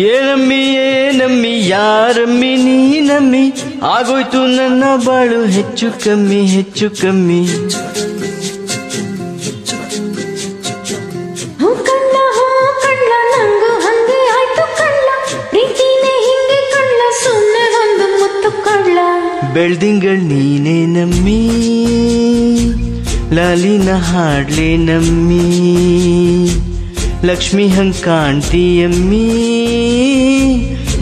ಏನಮ್ಮಿ ಏನಮ್ಮಿ ಯಾರಮ್ಮಿ ನೀನಮ್ಮಿ ಆಗೋಯ್ತು ನನ್ನ ಬಾಳು ಹೆಚ್ಚು ಕಮ್ಮಿ ಹೆಚ್ಚು ಕಮ್ಮಿ. ಕಳ್ಳ ನಂಗೂ ಹಂಗೆ ಆಯ್ತು ಕಳ್ಳ ಪ್ರೀತಿನೇ ಹಿಂಗೆ ಕಳ್ಳ ಸುಮ್ಮನೆ ಒಂದು ಮುತ್ತು ಕಳ್ಳ. ಬೆಳ್ದಿಂಗಳ್ ನೀನೇ ನಮ್ಮಿ ಲಾಲಿನ ಹಾಡ್ಲೆ ನಮ್ಮಿ ಲಕ್ಷ್ಮಿ ಹಂಗ್ ಕಾಣ್ತೀಯಮ್ಮಿ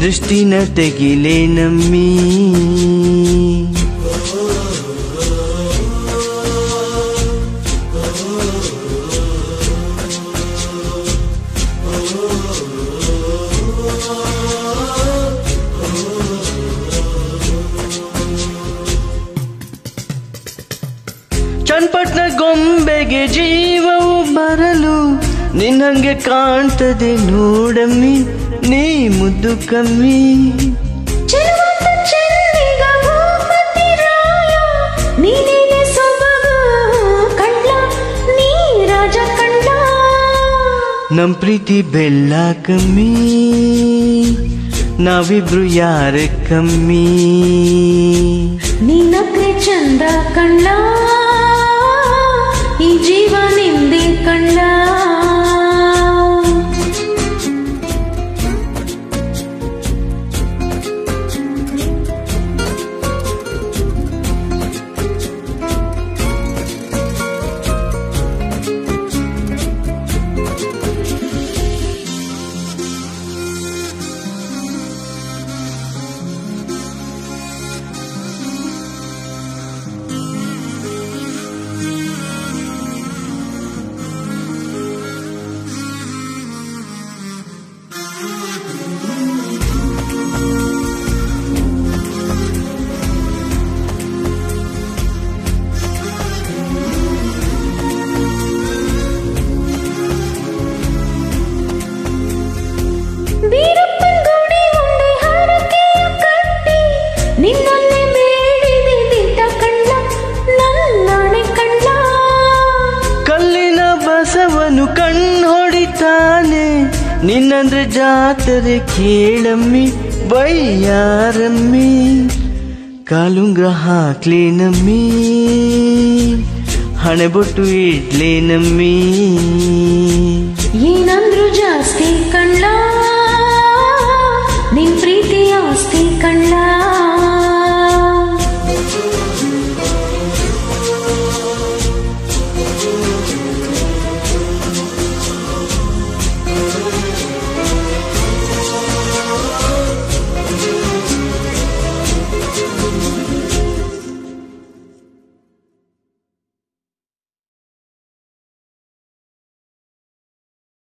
ದೃಷ್ಟಿನ ತೆಗಿಲೆ ನಮ್ಮಿ. ಚನ್ನಪಟ್ಟಣ ಗೊಂಬೆಗೆ ಜೀವವು ಬರಲು ನಿನ್ನಂಗೆ ಕಾಣ್ತದೆ ನೋಡಮ್ಮಿ ನೀ ಮುದ್ದು ಕಮ್ಮಿ. ನಮ್ ಪ್ರೀತಿ ಬೆಲ್ಲ ಕಮ್ಮಿ ನಾವಿಬ್ರು ಯಾರ ಕಮ್ಮಿ. ನೀನಕ್ರೆ ಚಂದ ಕಣ್ಣ ಈ ಜೀವ ನಿಂದೆ ಕಣ್ಣ. ಬಸವನು ಕಣ್ಣು ಹೊಡಿತಾನೆ ನಿನ್ನಂದ್ರೆ ಜಾತ್ರೆ ಕೇಳಮ್ಮಿ ಬೈಯಾರಮ್ಮಿ. ಕಾಲುಂಗ್ರ ಹಾಕ್ಲೇ ನಮ್ಮಿ ಹಣೆಬೊಟ್ಟು ಇಡ್ಲೇ ನಮ್ಮಿ. ಏನಂದ್ರು ಜಾಸ್ತಿ ಕಣ್ಣ